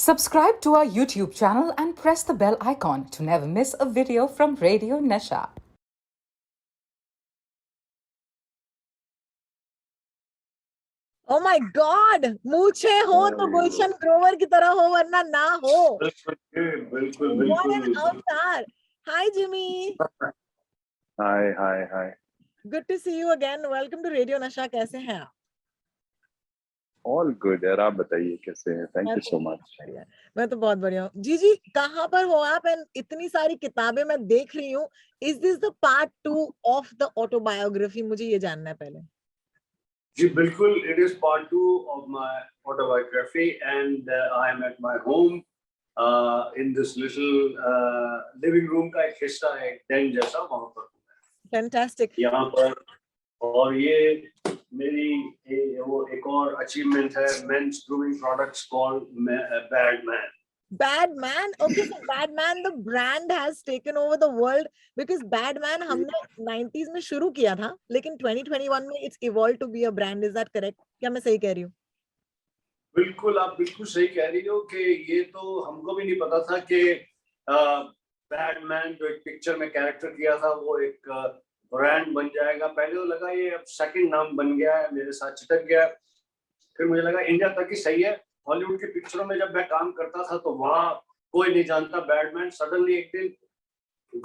Subscribe to our YouTube channel and press the bell icon to never miss a video from Radio Nasha. Oh my God! मूछे हो तो गुलशन ग्रोवर की तरह हो वरना ना हो. बिल्कुल What an avatar! Hi Jimmy. Hi. Good to see you again. Welcome to Radio Nasha. कैसे हैं आप? All good यार, आप बताइए कैसे हैं? Thank you so much. मैं तो बहुत बढ़िया हूँ. जी कहाँ पर हो आप? एंड इतनी सारी किताबें मैं देख रही हूँ. Is this the part 2 of the autobiography? मुझे ये जानना है पहले. जी बिल्कुल, it is part 2 of my autobiography and I am at my home in this little living room का एक हिस्सा है, den जैसा, वहाँ पर. Fantastic. यहाँ पर और ये मेरी वो एक और achievement है, men's grooming products called Bad Man. Bad Man? Okay, so Bad Man, the brand has taken over the world because Bad Man हमने 90s में शुरू किया था, लेकिन 2021 में it's evolved to be a brand. Is that correct? क्या मैं सही कह रही हूँ? बिल्कुल, आप बिल्कुल सही कह रही हो कि ये तो हमको भी नहीं पता था कि बैड मैन जो एक पिक्चर में कैरेक्टर किया था वो एक ब्रांड बन जाएगा. पहले तो लगा ये अब सेकंड नाम बन गया है, मेरे साथ चिटक गया. फिर मुझे लगा इंडिया तक ही सही है. हॉलीवुड की पिक्चरों में जब मैं काम करता था तो वहाँ कोई नहीं जानता बैडमैन. सडनली एक दिन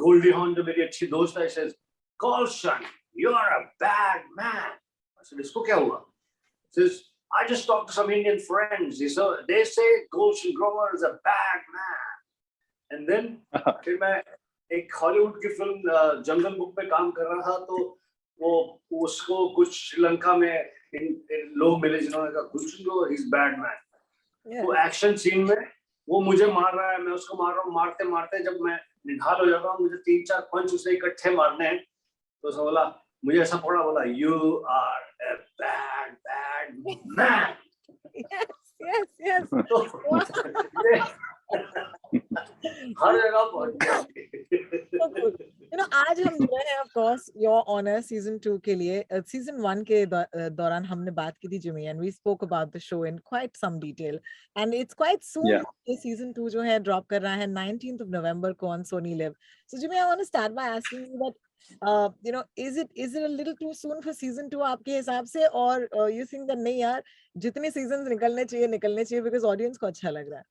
गोल्डी हॉर्न जो मेरी अच्छी दोस्त है, says, "Golshan, you are a bad man." I said, इसको क्या हुआ? Says, "I just talked to some Indian friends. They say Golshan Grover is a bad man." And then फिर मैं एक हॉलीवुड की फिल्म जंगल बुक पे काम कर रहा था तो वो उसको कुछ श्रीलंका में लोग मिले जिन्होंने कहा Gulshan Grover is bad man. तो एक्शन सीन में वो मुझे मार रहा है, मैं उसको मार रहा हूँ. मारते मारते जब मैं निढाल हो जाता हूँ, मुझे 3-4 पंच उसे इकट्ठे मारने हैं, तो उसने बोला, मुझे ऐसा पड़ा, बोला, "You are a bad man." Yes. हर जगह पहुंच गया. You know, आज हम जुड़े हैं of course your honor season 2 के लिए. Season 1 के दौरान हमने बात की थी Jimmy and we spoke about the show in quite some detail and it's quite soon. Yeah. ये season 2 जो है drop कर रहा है 19th of November को on Sony Live. So Jimmy, I want to start by asking you that you know, is it a little too soon for season 2 आपके हिसाब से, और you think that नहीं यार जितने seasons निकलने चाहिए because audience को अच्छा लग रहा है?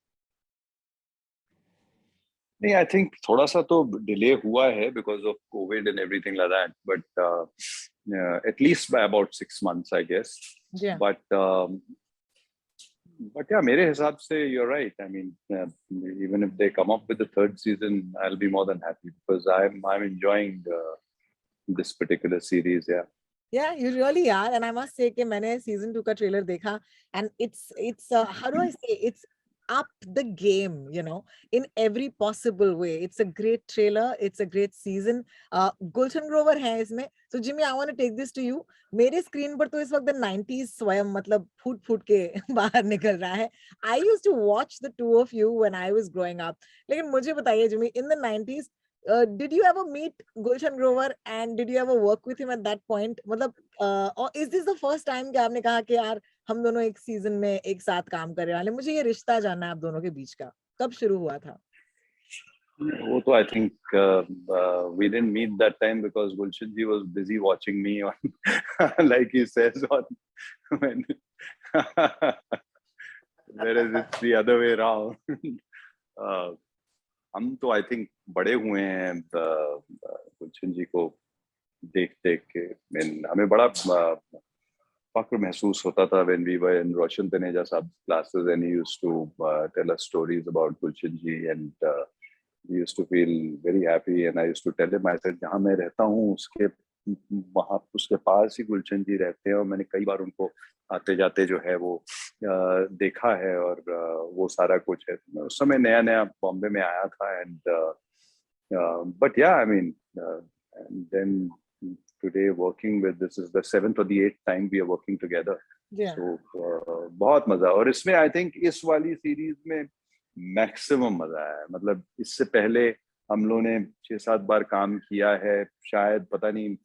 नहीं, I think थोड़ा सा तो delay हुआ है because of COVID and everything like that, but at least by about 6 months, I guess. Yeah. But yeah, मेरे हिसाब से you're right. I mean, even if they come up with the third season, I'll be more than happy because I'm enjoying this particular series. Yeah, you really are, and I must say कि मैंने season 2 का trailer देखा and it's how do I say, it's up the game, you know, in every possible way. It's a great trailer, it's a great season. Gulshan Grover है इसमें. So Jimmy, I want to take this to you. मेरे screen पर तो इस वक्त 90s स्वयं मतलब फूट के बाहर निकल रहा है. I used to watch the two of you when I was growing up. लेकिन मुझे बताइए Jimmy, in the 90s, did you ever meet Gulshan Grover and did you ever work with him at that point? मतलब or is this the first time कि आपने कहा कि यार हम दोनों एक सीजन में एक साथ काम कर रहे हैं? मुझे ये रिश्ता जानना है आप दोनों के बीच का, कब शुरू हुआ था? वो तो I think we didn't meet that time because Gulshan ji was busy watching me on like he says on when whereas it's the other way around. हम तो I think बड़े हुए हैं गुलशन जी को देख के. हमें बड़ा फक्र महसूस होता था when we were in Roshan Taneja sab's classes and he used to tell us stories about Gulshan ji and we used to feel very happy and I used to tell him, I said, जहाँ मैं रहता हूँ उसके पास ही गुलशन जी रहते हैं और मैंने कई बार उनको आते जाते जो है वो देखा है और वो सारा कुछ है. उस समय नया बॉम्बे में आया था and but yeah, I mean and then today working with, this is the 7th or the 8th time we are working together. Yeah. So बहुत मजा. और इसमें I think इस वाली सीरीज में मैक्सिमम मजा है. मतलब इससे पहले हम लोगों ने 6-7 बार काम किया है, शायद पता नहीं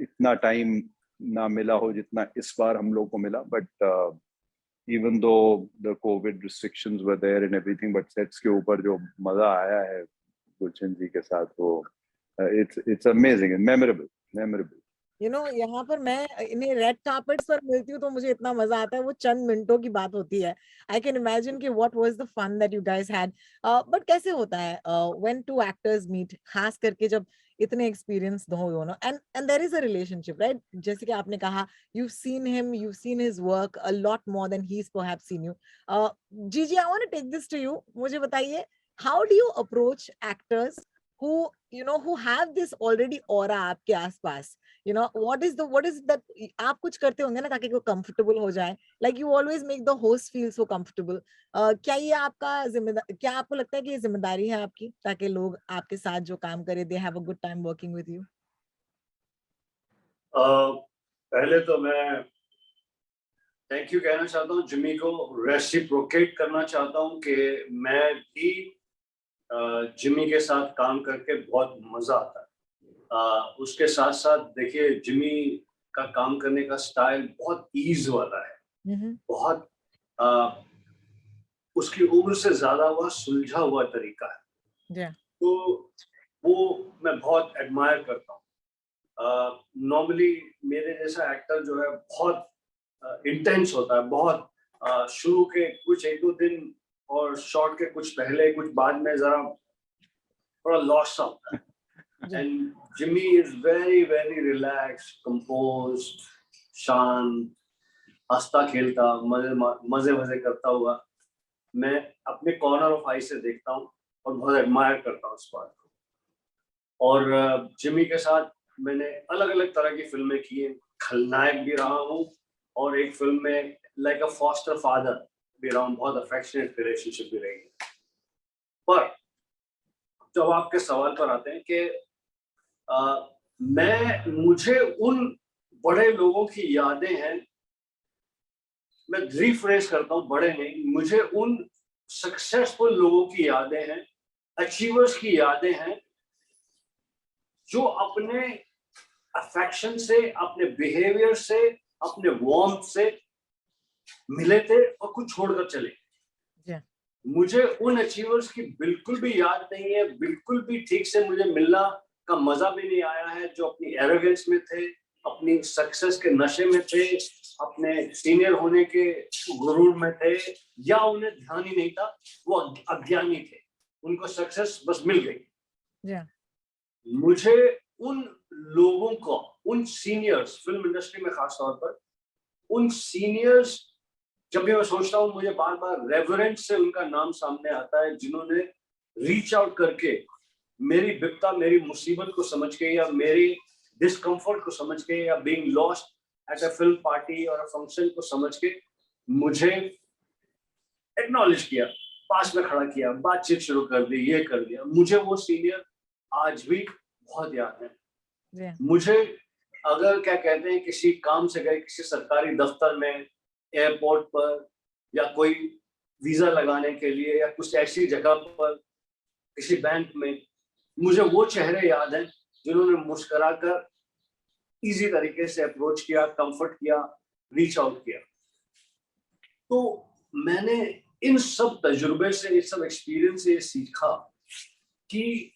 इतना टाइम ना मिला हो जितना इस बार हम लोग को मिला, but even though the COVID restrictions were there and everything, but sets के ऊपर जो मजा आया है गुलशन जी के साथ वो it's amazing and memorable. You know, यहाँ पर मैं इन्हें रेड कार्पेट्स पर मिलती हूँ तो मुझे इतना मजा आता है, वो चंद मिनटों की बात होती है. I can imagine कि what was the fun that you guys had. But कैसे होता है when two actors meet, खास करके जब इतने एक्सपीरियंस हो दोनों, and there is a relationship, right? जैसे कि आपने कहा, you've seen him, you've seen his work a lot more than he's perhaps seen you. Gigi, I want to take this to you. मुझे बताइए, how do you approach actors who, you know, who have this already aura आपके आसपास? You know, what is that आप कुछ करते होंगे ना ताकि वो comfortable हो जाए, like you always make the host feel so comfortable. क्या ये आपका क्या आपको लगता है कि ये जिम्मेदारी है आपकी ताकि लोग आपके साथ जो काम करे, they have a good time working with you? पहले तो मैं थैंक यू कहना चाहता हूँ जिमी को, रेसिप्रोकेट करना चाहता हूँ कि मैं भी जिमी के साथ काम करके बहुत मजा आता है. उसके साथ साथ देखिए जिमी का काम करने का स्टाइल बहुत ईज वाला है, बहुत उसकी उम्र से ज्यादा हुआ सुलझा हुआ तरीका है. तो वो मैं बहुत एडमायर करता हूँ. नॉर्मली मेरे जैसा एक्टर जो है बहुत इंटेंस होता है, बहुत शुरू के कुछ 1-2 दिन और शॉट के कुछ पहले कुछ बाद में जरा थोड़ा लॉस सा होता है. And Jimmy is very very relaxed, composed, शांत, हंसता खेलता, मजे करता हुआ मैं अपने कॉर्नर ऑफ आई से देखता हूँ और बहुत एडमायर करता हूँ उस बात को. और जिमी के साथ मैंने अलग अलग तरह की फिल्में की हैं. खलनायक भी रहा हूँ और एक फिल्म में लाइक अ फॉस्टर फादर भी रहा हूँ. बहुत अफेक्शनेट रिलेशनशिप भी रही है. पर जब आपके सवाल पर आते हैं कि मुझे उन बड़े लोगों की यादें हैं, मैं रिफ्रेश करता हूँ, बड़े नहीं, मुझे उन सक्सेसफुल लोगों की यादें हैं, अचीवर्स की यादें हैं जो अपने अफेक्शन से, अपने बिहेवियर से, अपने वार्मथ से मिले थे और कुछ छोड़कर चले. मुझे उन अचीवर्स की बिल्कुल भी याद नहीं है, बिल्कुल भी ठीक से मुझे मिलना का मजा भी नहीं आया है, जो अपनी एरोगेंस में थे, अपनी सक्सेस के नशे में थे, अपने सीनियर होने के गुरूर में थे, या उन्हें ध्यान ही नहीं था, वो अज्ञानी थे, उनको सक्सेस बस मिल गई. मुझे उन लोगों को, उन सीनियर्स, फिल्म इंडस्ट्री में खास तौर पर उन सीनियर्स, जब भी मैं सोचता हूँ मुझे बार बार रेवरेंस से उनका नाम सामने आता है, जिन्होंने रीच आउट करके मेरी विपदा, मेरी मुसीबत को समझ के, या मेरी डिस्कम्फर्ट को समझ के, या being lost at a film party और अ फंक्शन को समझ के मुझे एक्नॉलेज किया, पास में खड़ा किया, बातचीत शुरू कर दी, ये कर दिया. मुझे वो सीनियर आज भी बहुत याद है. मुझे अगर क्या कहते हैं किसी काम से गए किसी सरकारी दफ्तर में, एयरपोर्ट पर, या कोई वीजा लगाने के लिए, या कुछ ऐसी जगह पर, किसी बैंक में, मुझे वो चेहरे याद हैं जिन्होंने मुस्कुराकर इजी तरीके से अप्रोच किया, कंफर्ट किया, रीच आउट किया. तो मैंने इन सब तजुर्बे से, इस सब एक्सपीरियंस से सीखा कि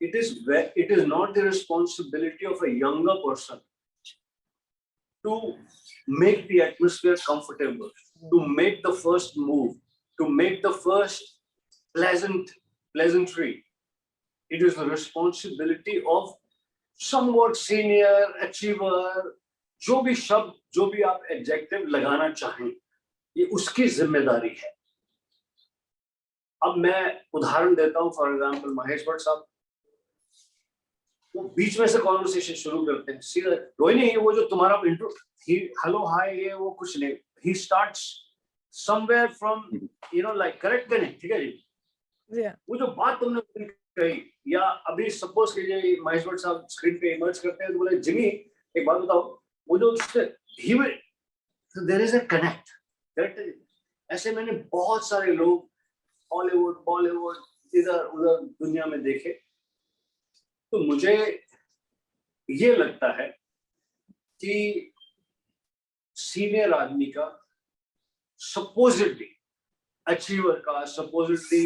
it is not the responsibility of a younger person to make the atmosphere comfortable, to make the first move, to make the first pleasantry. It is the responsibility of somewhat senior, achiever, जो भी शब्द, जो भी आप adjective लगाना चाहें, ये उसकी जिम्मेदारी है. अब मैं उदाहरण देता हूं. फॉर एग्जांपल महेश भट्ट साहब, वो बीच में से कॉन्वर्सेशन शुरू करते हैं, सीधा कोई नहीं, वो जो तुम्हारा इंट्रो, हेलो हाय, ये वो कुछ नहीं, he starts somewhere from, you know, like correct करने, ठीक है जी, वो जो बात तुमने कही, या अभी सपोज कीजिए महेश भट्ट साहब स्क्रीन पे इमर्ज करते हैं तो बोले जिमी एक बात बताओ, वो जो there is a connect. Correct. ऐसे मैंने बहुत सारे लोग हॉलीवुड, बॉलीवुड, इधर उधर दुनिया में देखे. तो मुझे ये लगता है कि सीनियर आदमी का supposedly achiever का, supposedly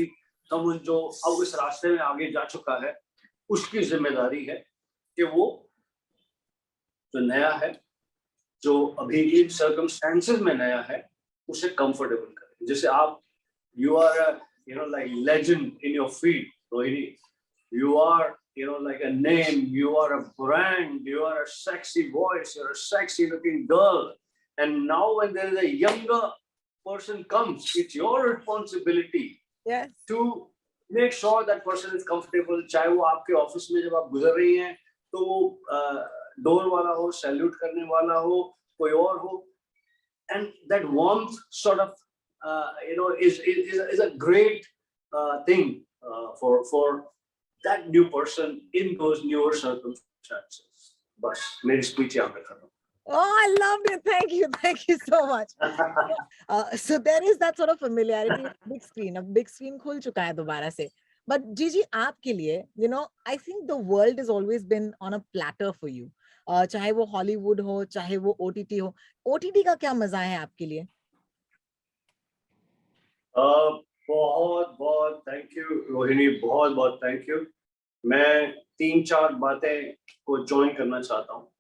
someone जो अब इस रास्ते में आगे जा चुका है, उसकी जिम्मेदारी है कि वो जो नया है, जो अभी इन circumstances में नया है, उसे comfortable करे. जैसे आप, you are a, like legend in your field, Rohini. You are, like a name, you are a brand, you are a sexy voice, you're a sexy looking girl. And now when there is a younger person comes, it's your responsibility Yes. to make sure that person is comfortable. चाहे वो आपके office में जब आप गुजर रही हैं तो वो डोर वाला हो, सैल्यूट करने वाला हो, कोई और हो, and that warmth sort of is a great thing for that new person in those newer circumstances. बस मेरी स्पीच यहाँ पे खत्म. Oh, I loved it. Thank you so much. So there is that sort of familiarity with big screen. अब big screen खुल चुका है दोबारा से. But Gigi, आपके लिए, I think the world has always been on a platter for you. चाहे वो Hollywood हो, चाहे वो OTT हो. OTT का क्या मजा है आपके लिए? बहुत बहुत थैंक यू रोहिणी, बहुत बहुत थैंक यू. मैं 3-4 बातें को ज्वाइन करना चाहता हूँ.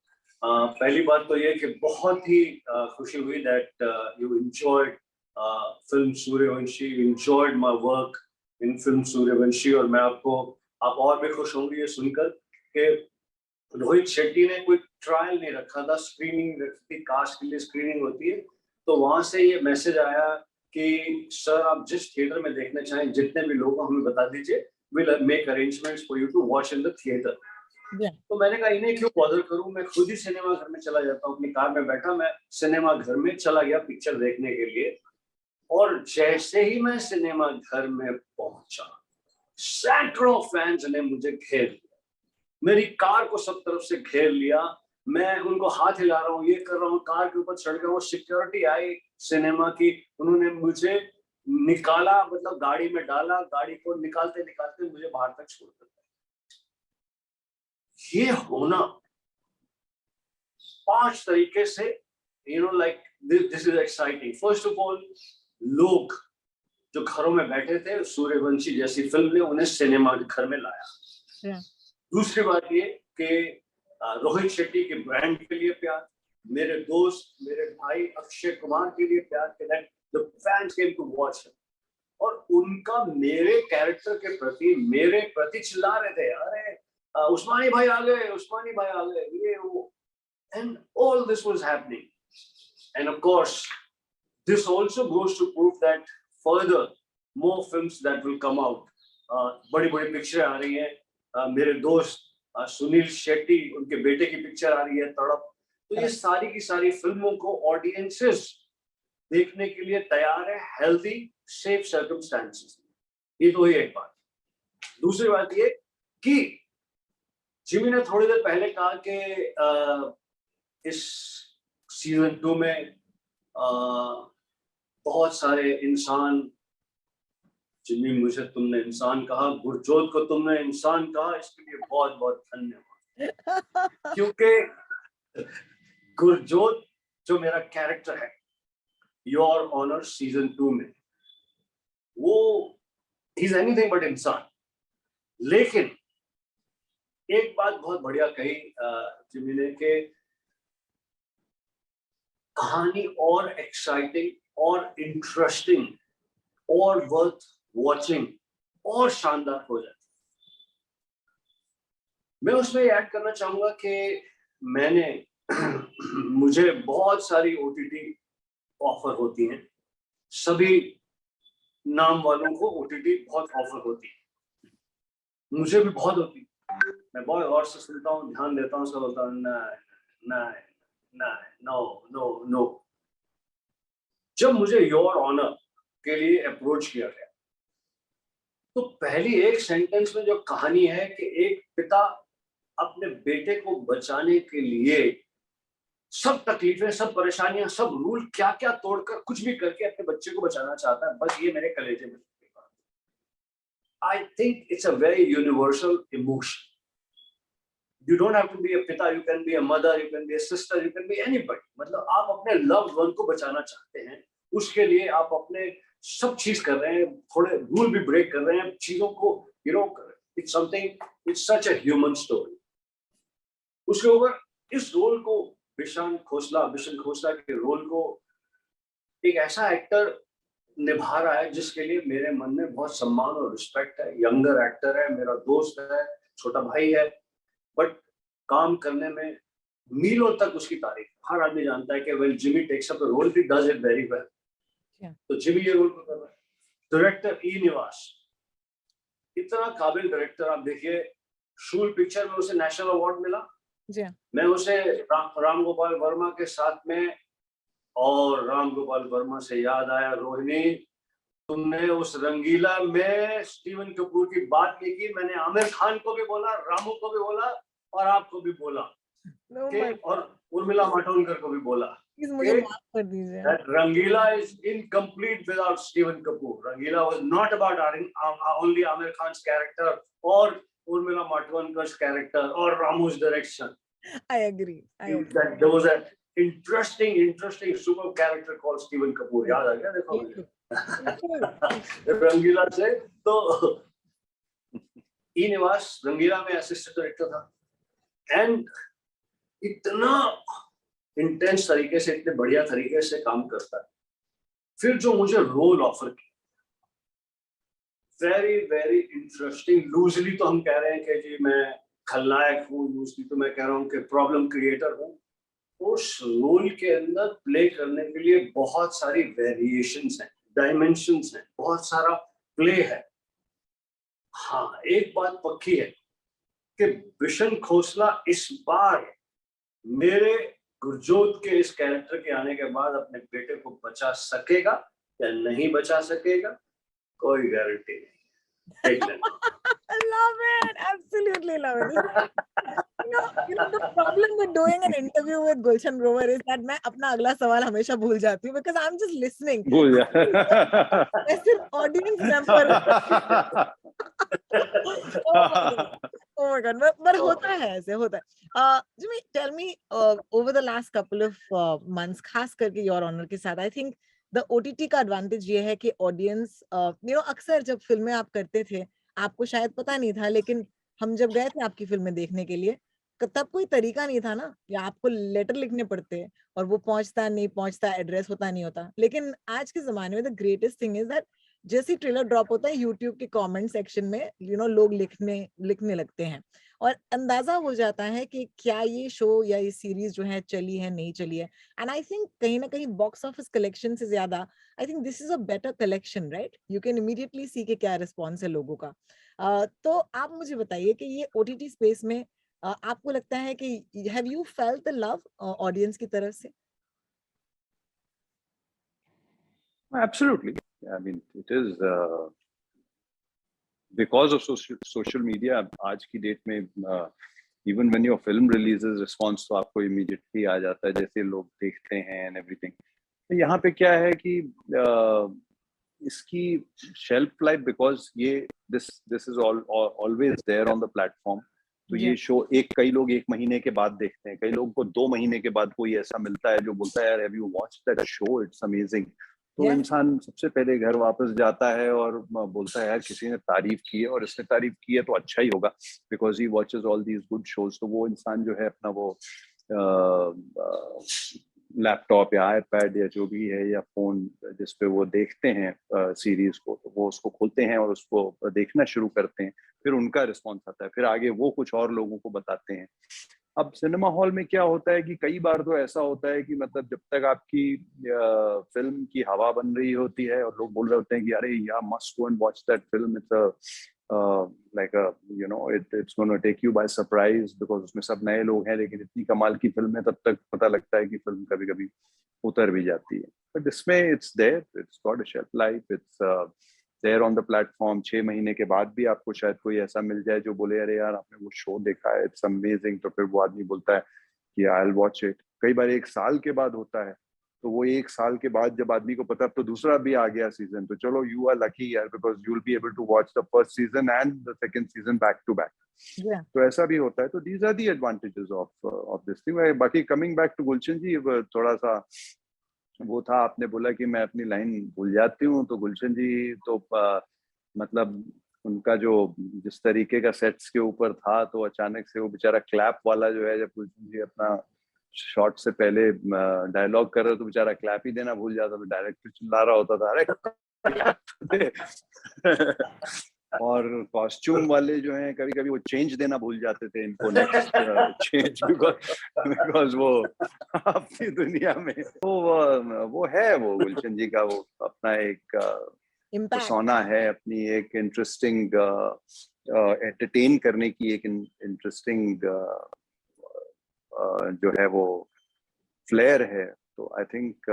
पहली बात तो ये कि बहुत ही खुशी हुई that you enjoyed film Suryavanshi, you enjoyed my work in film Suryavanshi. और मैं आप और भी खुश होंगे ये सुनकर कि रोहित शेट्टी ने कोई ट्रायल नहीं रखा था, स्क्रीनिंग रखी थी, कास्ट के लिए स्क्रीनिंग होती है, तो वहां से ये मैसेज आया कि सर आप जिस थिएटर में देखना चाहें, जितने भी लोग हमें बता दीजिए, we'll make arrangements for you to watch in the theater. तो मैंने कहा इन्हें क्यों बॉदर करूं, मैं खुद ही सिनेमा घर में चला जाता हूँ. अपनी कार में बैठा मैं सिनेमा घर में चला गया पिक्चर देखने के लिए. और जैसे ही मैं सिनेमा घर में पहुंचा, सैकड़ों फैंस ने मुझे घेर लिया, मेरी कार को सब तरफ से घेर लिया. मैं उनको हाथ हिला रहा हूँ, ये कर रहा हूँ, कार के ऊपर चढ़ गया. वो सिक्योरिटी आई सिनेमा की, उन्होंने मुझे निकाला, मतलब गाड़ी में डाला, गाड़ी को निकालते निकालते मुझे बाहर तक छोड़ दिया. ये होना 5 तरीके से, like this is exciting. First of all, लोग जो घरों में बैठे थे, सूर्यवंशी जैसी फिल्म ने उन्हें सिनेमा घर में लाया. दूसरी बात ये कि रोहित शेट्टी के ब्रांड के लिए प्यार, मेरे दोस्त, मेरे भाई अक्षय कुमार के लिए प्यार, that the fans came to watch him. और उनका मेरे कैरेक्टर के प्रति चिल्ला रहे थे, अरे उस्मानी भाई आ गए, उस्मानी भाई आ गए, ये वो. And all this was happening. And of course, this also goes to prove that further more films that will come out. बड़ी-बड़ी पिक्चरें आ रही हैं. मेरे दोस्त सुनील शेट्टी, उनके बेटे की पिक्चर आ रही है तड़प. तो ये सारी की सारी फिल्मों को ऑडियंसेस देखने के लिए तैयार है, हेल्दी सेफ सर्कमस्टेंसेस. ये तो ही एक बात. दूसरी बात ये कि जिमी ने थोड़ी देर पहले कहा कि इस सीजन 2 में बहुत सारे इंसान, जिमी मुझे तुमने इंसान कहा, गुरजोत को तुमने इंसान कहा, इसके लिए बहुत बहुत धन्यवाद. क्योंकि गुरजोत जो मेरा कैरेक्टर है योर ऑनर सीजन 2 में, वो इज एनीथिंग बट इंसान. लेकिन एक बात बहुत बढ़िया कही जिमी ने कि कहानी और एक्साइटिंग और इंटरेस्टिंग और वर्थ वॉचिंग और शानदार हो जाती. मैं उसमें ऐड करना चाहूंगा कि मुझे बहुत सारी OTT ऑफर होती हैं, सभी नाम वालों को OTT बहुत ऑफर होती है, मुझे भी बहुत होती. मैं बहुत गौर से सुनता हूँ, ध्यान देता हूँ, सब होता है नो. जब मुझे योर ऑनर के लिए अप्रोच किया गया, तो पहली एक सेंटेंस में जो कहानी है कि एक पिता अपने बेटे को बचाने के लिए सब तकलीफें, सब परेशानियां, सब रूल क्या क्या तोड़कर कुछ भी करके अपने बच्चे को बचाना चाहता है. बस ये मेरे कलेजे में. I think it's a very universal emotion. You don't have to be a pita, you can be a mother, you can be a sister, you can be anybody. मतलब आप अपने loved one को बचाना चाहते हैं, उसके लिए आप अपने सब चीज कर रहे हैं, थोड़े रूल भी ब्रेक कर रहे हैं चीजों को, you know, it's something, it's such a human story. उसके ऊपर इस रोल को बिशन खोसला के रोल को एक ऐसा एक्टर निभा रहा है जिसके लिए मेरे मन में बहुत सम्मान और रिस्पेक्ट है। यंगर एक्टर है, मेरा दोस्त है, छोटा भाई है, बट काम करने में मीलों तक उसकी तारीफ। हर आदमी जानता है कि when Jimmy takes up a role he does it very well. तो जिमी ये रोल कर रहा है। डायरेक्टर ई निवास, इतना काबिल डायरेक्टर, आप देखिए शूल पिक्चर में उसे नेशनल अवार्ड मिला। मैं उसे राम गोपाल वर्मा के साथ में, और राम गोपाल वर्मा से याद आया रोहिणी, तुमने उस रंगीला में स्टीवन कपूर की बात नहीं की। मैंने आमिर खान को भी बोला, रामू को भी बोला, और आपको भी बोला, और उर्मिला मातोंडकर को भी बोला। मुझे माफ कर दीजिए। That Rangila is incomplete without Steven Kapoor. Rangila was not about only Amir Khan's character or Urmila Matondkar's character or Ramu's direction. I agree. That there was an interesting super character called Steven Kapoor. याद आ गया देखो रंगीला से। तो ई निवास रंगीला में assistant director था, and इतना intense तरीके से, इतने बढ़िया तरीके से काम करता है। फिर जो मुझे रोल ऑफर किया, वेरी वेरी इंटरेस्टिंग। लूजली तो हम कह रहे हैं कि जी मैं खलनायक हूँ, लूजली तो मैं कह रहा हूँ कि प्रॉब्लम क्रिएटर हूँ। उस रोल के अंदर प्ले करने के लिए बहुत सारी वेरिएशंस हैं, डायमेंशंस हैं, बहुत सारा प्ले है। हाँ, एक बात पक्की है कि बिशन खोसला इस बार मेरे गुरजोत के इस कैरेक्टर के आने के बाद अपने बेटे को बचा सकेगा या नहीं बचा सकेगा, कोई गारंटी नहीं। देख लेना। Love it, absolutely love it. The problem with doing an interview with Gulshan Grover is that मैं अपना अगला सवाल हमेशा भूल जाती हूँ because I'm just listening. भूल जा। मैं सिर्फ audience member। Oh my God, but होता है, ऐसे होता है। Jimmy, tell me, over the last couple of months, खास करके Your Honor के साथ, I think the OTT का advantage ये है कि audience, अक्सर जब फिल्में आप करते थे, आपको शायद पता नहीं था, लेकिन हम जब गए थे आपकी फिल्में देखने के लिए, तब कोई तरीका नहीं था ना, या आपको लेटर लिखने पड़ते और वो पहुंचता नहीं पहुंचता, एड्रेस होता नहीं होता। लेकिन आज के जमाने में the greatest thing is that जैसे ही ट्रेलर ड्रॉप होता है, यूट्यूब के कमेंट सेक्शन में लोग लिखने लगते हैं, और अंदाजा हो जाता है कि क्या ये शो या ये सीरीज जो है चली है नहीं चली है। एंड आई थिंक कहीं ना कहीं बॉक्स ऑफिस कलेक्शन से ज्यादा I think this is a better collection, right? You can immediately see के क्या रिस्पॉन्स है लोगों का। तो आप मुझे बताइए कि ये ओटीटी स्पेस में आपको लगता है कि have you felt the love audience की तरफ से? Absolutely. I mean, it is because of social media. आज की डेट में even when your film releases, response तो आपको immediately आ जाता है, जैसे लोग देखते हैं and everything. तो यहाँ पे क्या है कि इसकी shelf life, because ये this is always there on the platform. तो ये शो कई लोग 1 महीने के बाद देखते हैं, कई लोगों को 2 महीने के बाद कोई ऐसा मिलता है जो बोलता है यार have you watched that show, it's amazing. तो इंसान सबसे पहले घर वापस जाता है और बोलता है यार किसी ने तारीफ की है और इसने तारीफ की है तो अच्छा ही होगा, because he watches all these good shows. तो वो इंसान जो है अपना वो लैपटॉप या आईपैड या जो भी है या फोन जिसपे वो देखते हैं सीरीज को, तो वो उसको खोलते हैं और उसको देखना शुरू करते हैं। फिर उनका रिस्पॉन्स आता है, फिर आगे वो कुछ और लोगों को बताते हैं। अब सिनेमा हॉल में क्या होता है कि कई बार तो ऐसा होता है कि मतलब जब तक आपकी फिल्म की हवा बन रही होती है और लोग बोल रहे होते हैं कि अरे या must go and watch that film, it's like it's going to take you by surprise because उसमें सब नए लोग हैं, लेकिन इतनी कमाल की फिल्म है तब तक पता लगता है कि फिल्म कभी कभी उतर भी जाती है। बट इसमें it's there, it's got a shelf life, it's there on the platform। 6 महीने के बाद भी आपको शायद कोई ऐसा मिल जाए जो बोले अरे यार आपने वो शो देखा है, इट्स अमेजिंग, तो फिर वो आदमी बोलता है कि आई विल वॉच इट। कई बार 1 साल के बाद होता है, तो वो 1 साल के बाद जब आदमी को पता अब तो दूसरा भी आ गया सीजन, तो चलो यू आर लकी यार, because you will be able to watch the first season and the second season back to back. तो ऐसा भी होता है। तो these are the advantages of this thing. बाकी coming back to Gulshan ji, थोड़ा सा वो था, आपने बोला कि मैं अपनी लाइन भूल जाती हूँ, तो गुलशन जी तो मतलब उनका जो जिस तरीके का सेट्स के ऊपर था, तो अचानक से वो बेचारा क्लैप वाला जो है, जब गुलशन जी अपना शॉट से पहले डायलॉग कर रहे तो बेचारा क्लैप ही देना भूल जाता, तो डायरेक्टर चिल्ला रहा होता था, अरे और कॉस्ट्यूम वाले जो हैं कभी कभी वो चेंज देना भूल जाते थे इनको, नेक्स्ट चेंज, बिकॉज वो अपनी दुनिया में वो है, वो गुलशन जी का वो अपना एक Impact. persona है, अपनी एक इंटरेस्टिंग एंटरटेन करने की एक इंटरेस्टिंग जो है वो फ्लेयर है। तो आई थिंक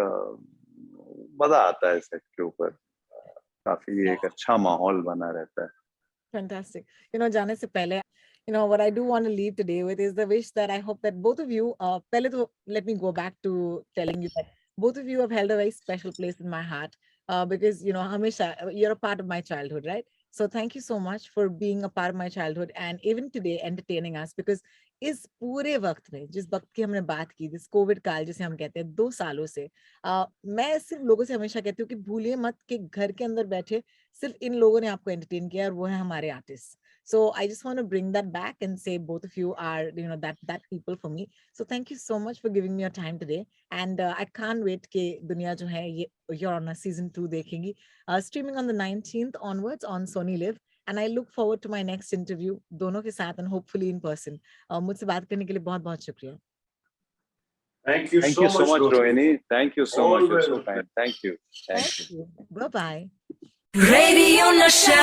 मजा आता है सेट के ऊपर, काफी एक अच्छा माहौल बना रहता है। Fantastic. जाने से पहले, what I do want to leave today with is the wish that I hope that both of you, पहले तो let me go back to telling you that both of you have held a very special place in my heart, because, हमेशा you're a part of my childhood, right? So thank you so much for being a part of my childhood and even today entertaining us, because इस पूरे वक्त में, जिस वक्त की हमने बात की, जिस कोविड काल जिसे हम कहते हैं, 2 सालों से, मैं सिर्फ लोगों से हमेशा कहती हूँ कि भूलिए मत कि घर के अंदर बैठे सिर्फ इन लोगों ने आपको एंटरटेन किया, और वो है हमारे artist. So I just want to bring that back and say both of you are, that people for me. So thank you so much for giving me your time today. And I can't wait कि दुनिया जो है ये You're on a season 2 देखेंगी, streaming on the 19th onwards on Sony Live. And I look forward to my next interview दोनों के साथ, and hopefully in person. मुझसे बात करने के लिए बहुत बहुत शुक्रिया. Thank you Thank so you so much, much, Rohini. Rohini. Thank you so much. You're so Always. kind. Thank you. Thank you. Bye bye. Radio Nasha.